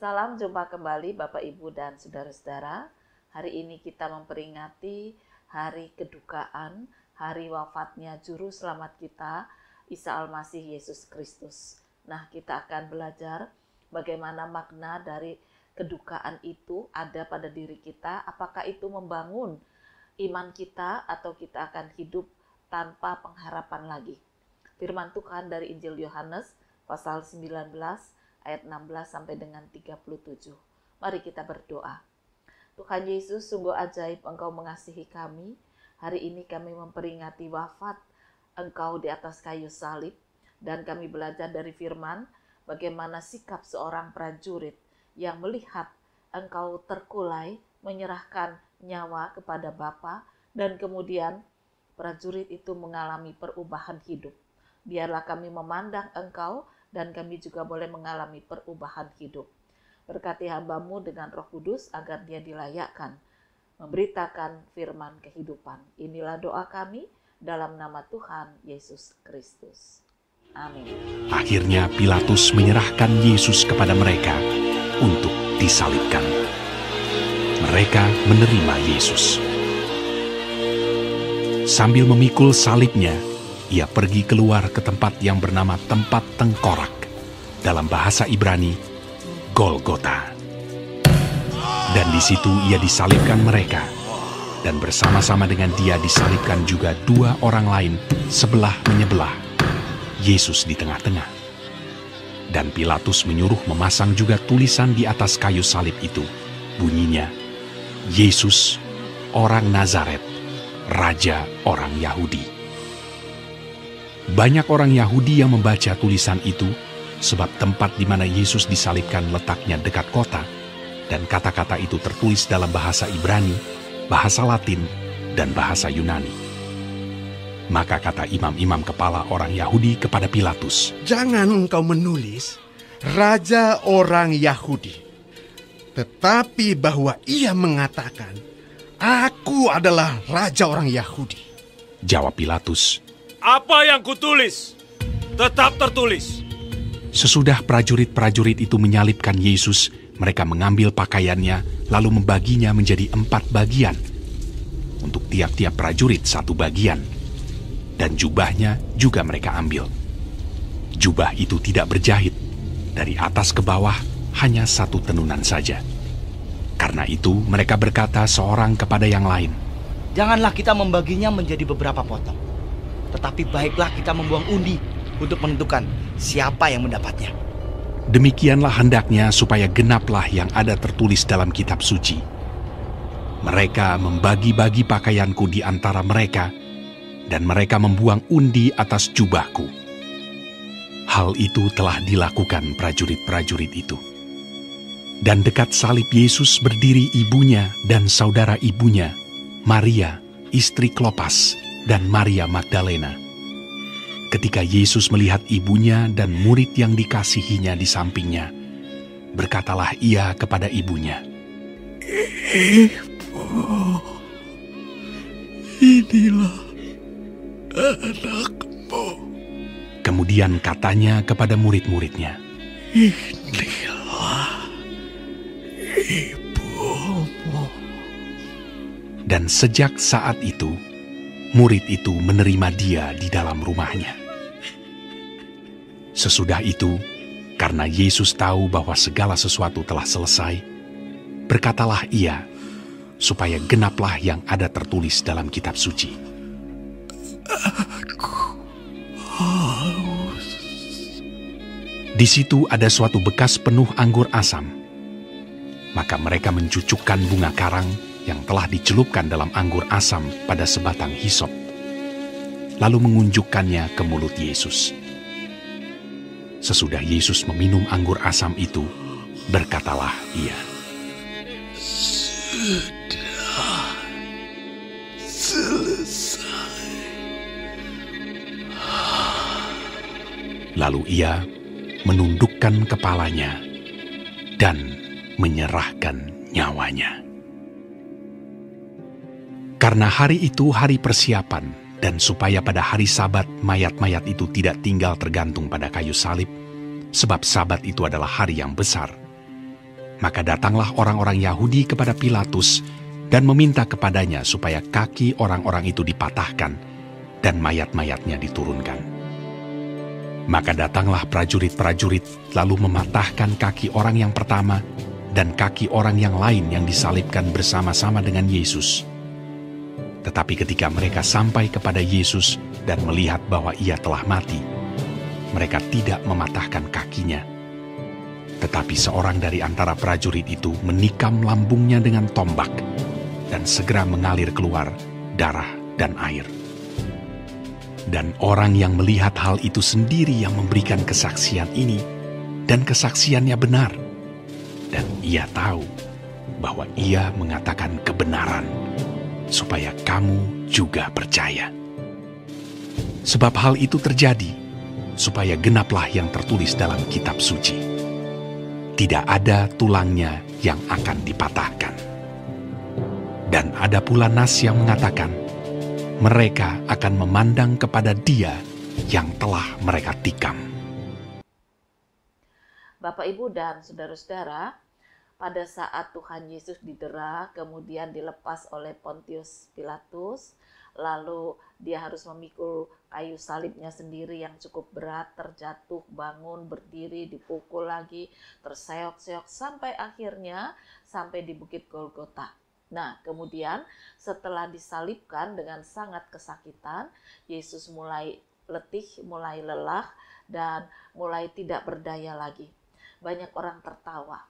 Salam jumpa kembali Bapak Ibu dan Saudara-saudara. Hari ini kita memperingati hari kedukaan, hari wafatnya Juru Selamat kita, Isa Al-Masih Yesus Kristus. Nah, kita akan belajar bagaimana makna dari kedukaan itu ada pada diri kita. Apakah itu membangun iman kita atau kita akan hidup tanpa pengharapan lagi. Firman Tuhan dari Injil Yohanes pasal 19 ayat 16 sampai dengan 37. Mari kita berdoa. Tuhan Yesus, sungguh ajaib Engkau mengasihi kami. Hari ini kami memperingati wafat Engkau di atas kayu salib. Dan kami belajar dari firman bagaimana sikap seorang prajurit yang melihat Engkau terkulai menyerahkan nyawa kepada Bapa. Dan kemudian prajurit itu mengalami perubahan hidup. Biarlah kami memandang Engkau dan kami juga boleh mengalami perubahan hidup. Berkati hamba-Mu dengan Roh Kudus agar dia dilayakkan memberitakan firman kehidupan. Inilah doa kami dalam nama Tuhan Yesus Kristus. Amin. Akhirnya Pilatus menyerahkan Yesus kepada mereka untuk disalibkan. Mereka menerima Yesus. Sambil memikul salibnya, ia pergi keluar ke tempat yang bernama tempat tengkorak, dalam bahasa Ibrani, Golgota. Dan di situ ia disalibkan mereka, dan bersama-sama dengan dia disalibkan juga dua orang lain sebelah menyebelah, Yesus di tengah-tengah. Dan Pilatus menyuruh memasang juga tulisan di atas kayu salib itu, bunyinya, Yesus, orang Nazaret, Raja orang Yahudi. Banyak orang Yahudi yang membaca tulisan itu, sebab tempat di mana Yesus disalibkan letaknya dekat kota, dan kata-kata itu tertulis dalam bahasa Ibrani, bahasa Latin, dan bahasa Yunani. Maka kata imam-imam kepala orang Yahudi kepada Pilatus, "Jangan engkau menulis Raja orang Yahudi, tetapi bahwa ia mengatakan, Aku adalah Raja orang Yahudi." Jawab Pilatus, "Apa yang kutulis, tetap tertulis." Sesudah prajurit-prajurit itu menyalibkan Yesus, mereka mengambil pakaiannya, lalu membaginya menjadi 4 bagian. Untuk tiap-tiap prajurit 1 bagian. Dan jubahnya juga mereka ambil. Jubah itu tidak berjahit. Dari atas ke bawah hanya 1 tenunan saja. Karena itu mereka berkata seorang kepada yang lain, "Janganlah kita membaginya menjadi beberapa potong. Tetapi baiklah kita membuang undi untuk menentukan siapa yang mendapatnya." Demikianlah hendaknya supaya genaplah yang ada tertulis dalam kitab suci. Mereka membagi-bagi pakaianku di antara mereka, dan mereka membuang undi atas jubahku. Hal itu telah dilakukan prajurit-prajurit itu. Dan dekat salib Yesus berdiri ibunya dan saudara ibunya, Maria, istri Klopas, dan Maria Magdalena. Ketika Yesus melihat ibunya dan murid yang dikasihinya di sampingnya, berkatalah ia kepada ibunya, "Ibu, inilah anakmu." Kemudian katanya kepada murid-muridnya, "Inilah ibumu." Dan sejak saat itu, murid itu menerima dia di dalam rumahnya. Sesudah itu, karena Yesus tahu bahwa segala sesuatu telah selesai, berkatalah ia, supaya genaplah yang ada tertulis dalam kitab suci. "Aku haus." Di situ ada suatu bekas penuh anggur asam. Maka mereka mencucukkan bunga karang yang telah dicelupkan dalam anggur asam pada sebatang hisop, lalu mengunjukkannya ke mulut Yesus. Sesudah Yesus meminum anggur asam itu, berkatalah ia, "Sudah selesai." Lalu ia menundukkan kepalanya dan menyerahkan nyawanya. Karena hari itu hari persiapan, dan supaya pada hari Sabat mayat-mayat itu tidak tinggal tergantung pada kayu salib, sebab Sabat itu adalah hari yang besar, Maka datanglah orang-orang Yahudi kepada Pilatus dan meminta kepadanya supaya kaki orang-orang itu dipatahkan dan mayat-mayatnya diturunkan. Maka datanglah prajurit-prajurit lalu mematahkan kaki orang yang pertama dan kaki orang yang lain yang disalibkan bersama-sama dengan Yesus. Tetapi ketika mereka sampai kepada Yesus dan melihat bahwa ia telah mati, mereka tidak mematahkan kakinya. Tetapi seorang dari antara prajurit itu menikam lambungnya dengan tombak, dan segera mengalir keluar darah dan air. Dan orang yang melihat hal itu sendiri yang memberikan kesaksian ini, dan kesaksiannya benar. Dan ia tahu bahwa ia mengatakan kebenaran, supaya kamu juga percaya. Sebab hal itu terjadi, supaya genaplah yang tertulis dalam kitab suci. Tidak ada tulangnya yang akan dipatahkan. Dan ada pula nas yang mengatakan, mereka akan memandang kepada Dia yang telah mereka tikam. Bapak, Ibu, dan saudara-saudara, pada saat Tuhan Yesus didera, kemudian dilepas oleh Pontius Pilatus, lalu dia harus memikul kayu salibnya sendiri yang cukup berat, terjatuh, bangun, berdiri, dipukul lagi, terseok-seok, sampai akhirnya sampai di Bukit Golgota. Nah, kemudian setelah disalibkan dengan sangat kesakitan, Yesus mulai letih, mulai lelah, dan mulai tidak berdaya lagi. Banyak orang tertawa.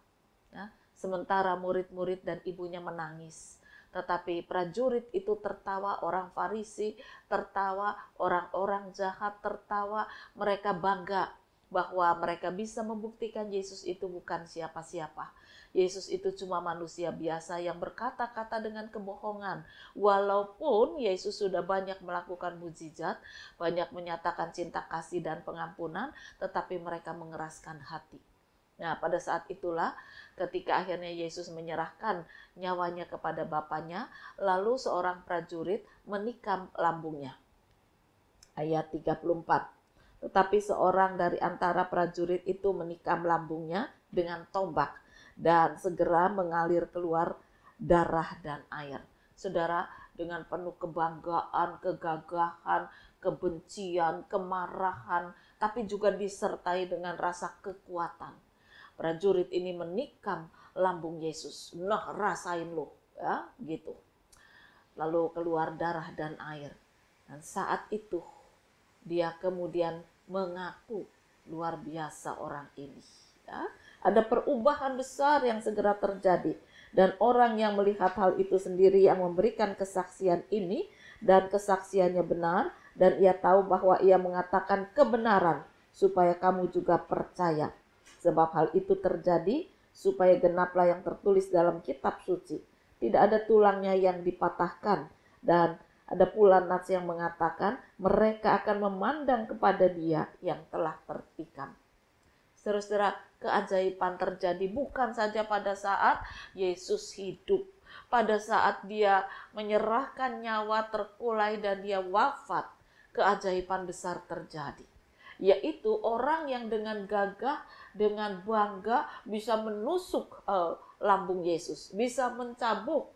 Ya, sementara murid-murid dan ibunya menangis. Tetapi prajurit itu tertawa, orang Farisi tertawa, orang-orang jahat tertawa. Mereka bangga bahwa mereka bisa membuktikan Yesus itu bukan siapa-siapa. Yesus itu cuma manusia biasa yang berkata-kata dengan kebohongan. Walaupun Yesus sudah banyak melakukan mukjizat, banyak menyatakan cinta kasih dan pengampunan, tetapi mereka mengeraskan hati. Nah, pada saat itulah ketika akhirnya Yesus menyerahkan nyawanya kepada Bapaknya, lalu seorang prajurit menikam lambungnya. Ayat 34. Tetapi seorang dari antara prajurit itu menikam lambungnya dengan tombak, dan segera mengalir keluar darah dan air. Saudara, dengan penuh kebanggaan, kegagahan, kebencian, kemarahan, tapi juga disertai dengan rasa kekuatan, prajurit ini menikam lambung Yesus. Nah, rasain lo, ya, gitu. Lalu keluar darah dan air. Dan saat itu dia kemudian mengaku luar biasa orang ini. Ya. Ada perubahan besar yang segera terjadi. Dan orang yang melihat hal itu sendiri yang memberikan kesaksian ini, dan kesaksiannya benar, dan ia tahu bahwa ia mengatakan kebenaran, supaya kamu juga percaya. Sebab hal itu terjadi supaya genaplah yang tertulis dalam kitab suci. Tidak ada tulangnya yang dipatahkan. Dan ada pula nas yang mengatakan mereka akan memandang kepada Dia yang telah tertikam. Saudara-saudara, keajaiban terjadi bukan saja pada saat Yesus hidup. Pada saat Dia menyerahkan nyawa terkulai dan Dia wafat, keajaiban besar terjadi. Yaitu orang yang dengan gagah, dengan bangga bisa menusuk lambung Yesus, bisa mencabuk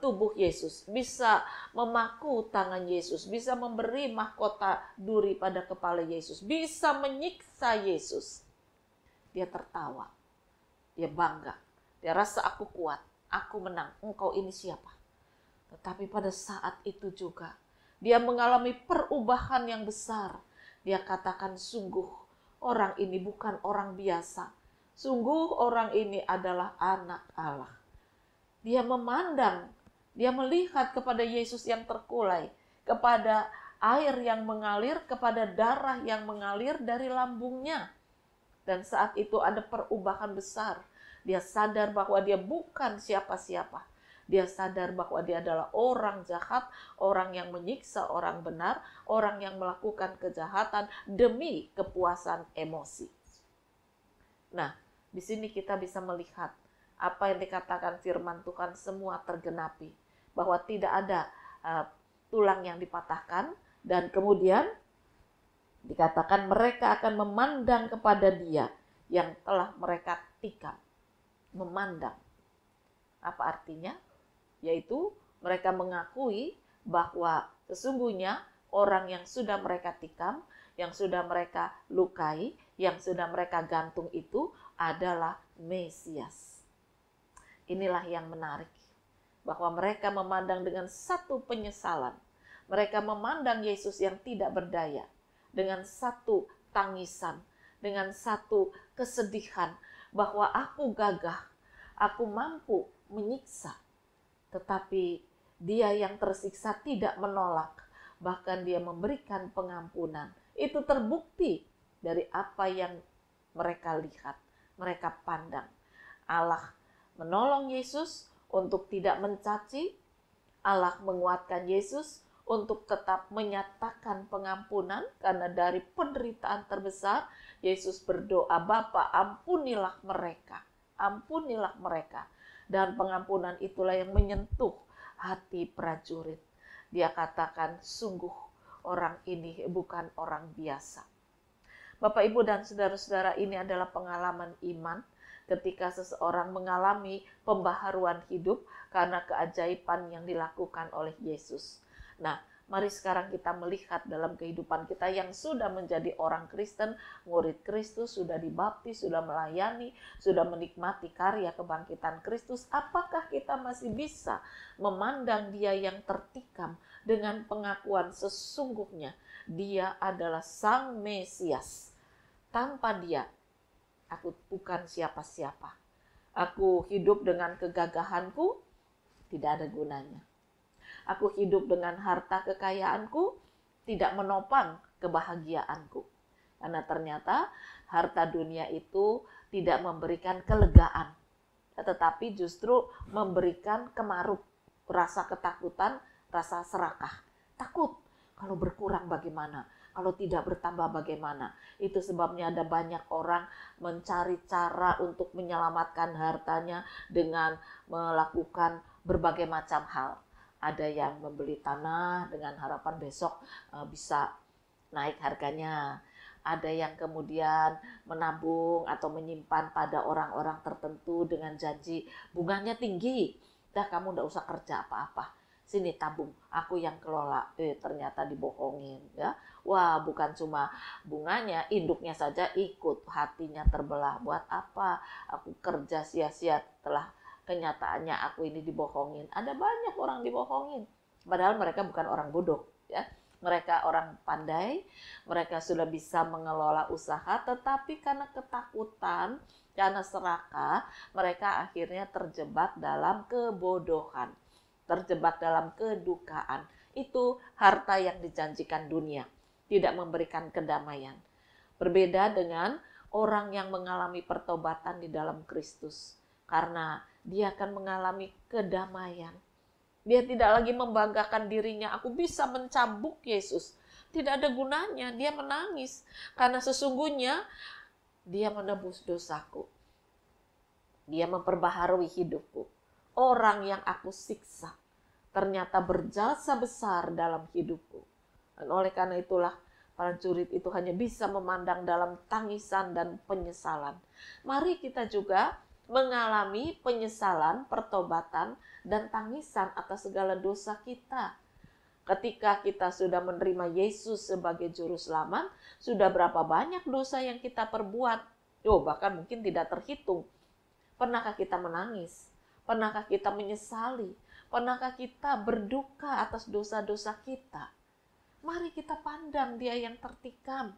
tubuh Yesus, bisa memaku tangan Yesus, bisa memberi mahkota duri pada kepala Yesus, bisa menyiksa Yesus. Dia tertawa, dia bangga, dia rasa aku kuat, aku menang, engkau ini siapa? Tetapi pada saat itu juga dia mengalami perubahan yang besar. Dia katakan, sungguh orang ini bukan orang biasa. Sungguh orang ini adalah anak Allah. Dia memandang, dia melihat kepada Yesus yang terkulai, kepada air yang mengalir, kepada darah yang mengalir dari lambungnya. Dan saat itu ada perubahan besar. Dia sadar bahwa dia bukan siapa-siapa. Dia sadar bahwa dia adalah orang jahat, orang yang menyiksa orang benar, orang yang melakukan kejahatan demi kepuasan emosi. Nah, di sini kita bisa melihat apa yang dikatakan firman Tuhan semua tergenapi. Bahwa tidak ada tulang yang dipatahkan, dan kemudian dikatakan mereka akan memandang kepada Dia yang telah mereka tikam. memandang. Apa artinya? Yaitu mereka mengakui bahwa sesungguhnya orang yang sudah mereka tikam, yang sudah mereka lukai, yang sudah mereka gantung itu adalah Mesias. Inilah yang menarik, bahwa mereka memandang dengan satu penyesalan. Mereka memandang Yesus yang tidak berdaya dengan satu tangisan, dengan satu kesedihan bahwa aku gagah, aku mampu menyiksa. Tetapi dia yang tersiksa tidak menolak, bahkan dia memberikan pengampunan. Itu terbukti dari apa yang mereka lihat, mereka pandang. Allah menolong Yesus untuk tidak mencaci, Allah menguatkan Yesus untuk tetap menyatakan pengampunan, karena dari penderitaan terbesar, Yesus berdoa, Bapa, ampunilah mereka, ampunilah mereka. Dan pengampunan itulah yang menyentuh hati prajurit. Dia katakan, sungguh orang ini bukan orang biasa. Bapak, Ibu, dan saudara-saudara, ini adalah pengalaman iman ketika seseorang mengalami pembaharuan hidup karena keajaiban yang dilakukan oleh Yesus. Nah, mari sekarang kita melihat dalam kehidupan kita yang sudah menjadi orang Kristen, murid Kristus, sudah dibaptis, sudah melayani, sudah menikmati karya kebangkitan Kristus. Apakah kita masih bisa memandang dia yang tertikam dengan pengakuan sesungguhnya dia adalah Sang Mesias? Tanpa dia, aku bukan siapa-siapa. Aku hidup dengan kegagahanku, tidak ada gunanya. Aku hidup dengan harta kekayaanku, tidak menopang kebahagiaanku. Karena ternyata harta dunia itu tidak memberikan kelegaan, tetapi justru memberikan kemarut, rasa ketakutan, rasa serakah. Takut, kalau berkurang bagaimana? Kalau tidak bertambah bagaimana? Itu sebabnya ada banyak orang mencari cara untuk menyelamatkan hartanya dengan melakukan berbagai macam hal. Ada yang membeli tanah dengan harapan besok bisa naik harganya. Ada yang kemudian menabung atau menyimpan pada orang-orang tertentu dengan janji bunganya tinggi. Dah, kamu nggak usah kerja apa-apa. Sini tabung, aku yang kelola. Ternyata dibohongin, ya. Wah, bukan cuma bunganya, induknya saja ikut, hatinya terbelah. Buat apa? Aku kerja sia-sia, telah kenyataannya aku ini dibohongin. Ada banyak orang dibohongin. Padahal mereka bukan orang bodoh, ya. Mereka orang pandai, mereka sudah bisa mengelola usaha, tetapi karena ketakutan, karena serakah, mereka akhirnya terjebak dalam kebodohan, terjebak dalam kedukaan. Itu harta yang dijanjikan dunia, tidak memberikan kedamaian. Berbeda dengan orang yang mengalami pertobatan di dalam Kristus, karena dia akan mengalami kedamaian. Dia tidak lagi membanggakan dirinya, aku bisa mencambuk Yesus. Tidak ada gunanya, dia menangis. Karena sesungguhnya dia menebus dosaku. Dia memperbaharui hidupku. Orang yang aku siksa ternyata berjasa besar dalam hidupku. Dan oleh karena itulah prajurit itu hanya bisa memandang dalam tangisan dan penyesalan. Mari kita juga mengalami penyesalan, pertobatan, dan tangisan atas segala dosa kita. Ketika kita sudah menerima Yesus sebagai juru selamat, sudah berapa banyak dosa yang kita perbuat? Bahkan mungkin tidak terhitung. Pernahkah kita menangis? Pernahkah kita menyesali? Pernahkah kita berduka atas dosa-dosa kita? Mari kita pandang dia yang tertikam.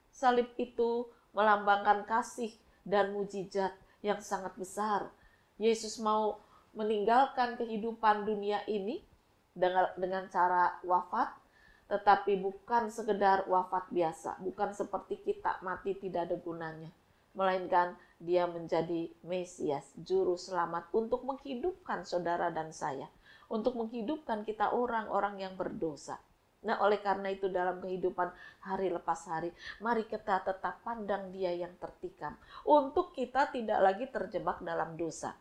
Salib itu melambangkan kasih dan mujizat yang sangat besar. Yesus mau meninggalkan kehidupan dunia ini dengan cara wafat, tetapi bukan sekedar wafat biasa, bukan seperti kita mati tidak ada gunanya, melainkan dia menjadi Mesias, juru selamat untuk menghidupkan saudara dan saya, untuk menghidupkan kita orang-orang yang berdosa. Nah, oleh karena itu dalam kehidupan hari lepas hari, mari kita tetap pandang dia yang tertikam, untuk kita tidak lagi terjebak dalam dosa.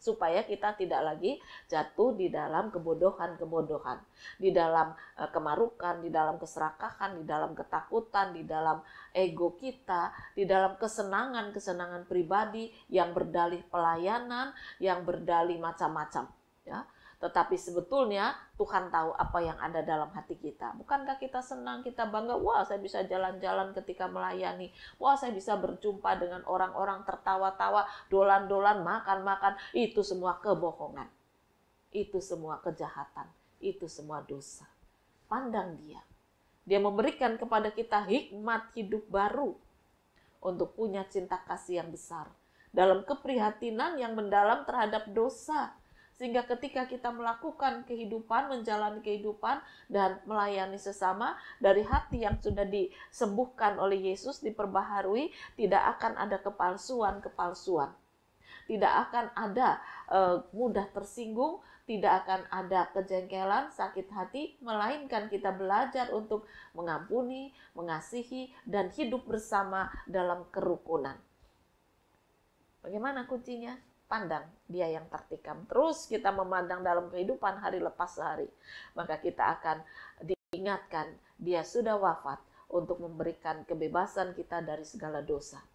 supaya kita tidak lagi jatuh di dalam kebodohan-kebodohan, di dalam kemarukan, di dalam keserakahan, di dalam ketakutan, di dalam ego kita, di dalam kesenangan-kesenangan pribadi yang berdalih pelayanan, yang berdalih macam-macam, ya. Tetapi sebetulnya Tuhan tahu apa yang ada dalam hati kita. Bukankah kita senang, kita bangga, wah saya bisa jalan-jalan ketika melayani, wah saya bisa berjumpa dengan orang-orang tertawa-tawa, dolan-dolan, makan-makan. Itu semua kebohongan, itu semua kejahatan, itu semua dosa. Pandang dia. Dia memberikan kepada kita hikmat hidup baru untuk punya cinta kasih yang besar dalam keprihatinan yang mendalam terhadap dosa. Sehingga ketika kita melakukan kehidupan, menjalani kehidupan, dan melayani sesama dari hati yang sudah disembuhkan oleh Yesus, diperbaharui, tidak akan ada kepalsuan-kepalsuan. Tidak akan ada mudah tersinggung, tidak akan ada kejengkelan, sakit hati, melainkan kita belajar untuk mengampuni, mengasihi, dan hidup bersama dalam kerukunan. Bagaimana kuncinya? Pandang dia yang tertikam. Terus kita memandang dalam kehidupan hari lepas hari. Maka kita akan diingatkan dia sudah wafat untuk memberikan kebebasan kita dari segala dosa.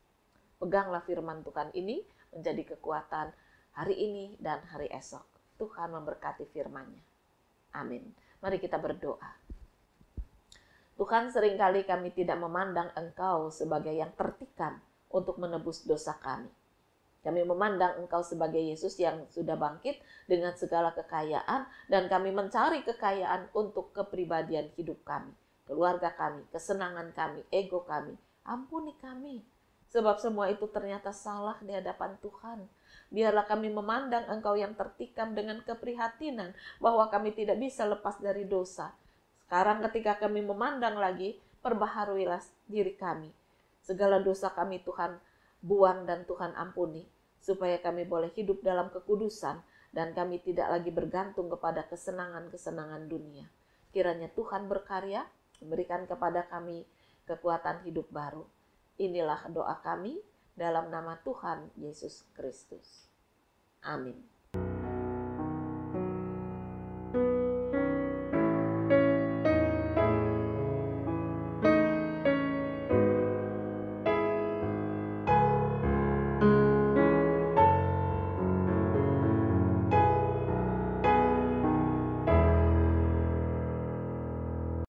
Peganglah firman Tuhan ini menjadi kekuatan hari ini dan hari esok. Tuhan memberkati firman-Nya. Amin. Mari kita berdoa. Tuhan, seringkali kami tidak memandang Engkau sebagai yang tertikam untuk menebus dosa kami. Kami memandang Engkau sebagai Yesus yang sudah bangkit dengan segala kekayaan, dan kami mencari kekayaan untuk kepribadian hidup kami, keluarga kami, kesenangan kami, ego kami. Ampuni kami, sebab semua itu ternyata salah di hadapan Tuhan. Biarlah kami memandang Engkau yang tertikam dengan keprihatinan bahwa kami tidak bisa lepas dari dosa. Sekarang ketika kami memandang lagi, perbaharuilah diri kami. Segala dosa kami Tuhan buang dan Tuhan ampuni, supaya kami boleh hidup dalam kekudusan dan kami tidak lagi bergantung kepada kesenangan-kesenangan dunia. Kiranya Tuhan berkarya, memberikan kepada kami kekuatan hidup baru. Inilah doa kami dalam nama Tuhan Yesus Kristus. Amin.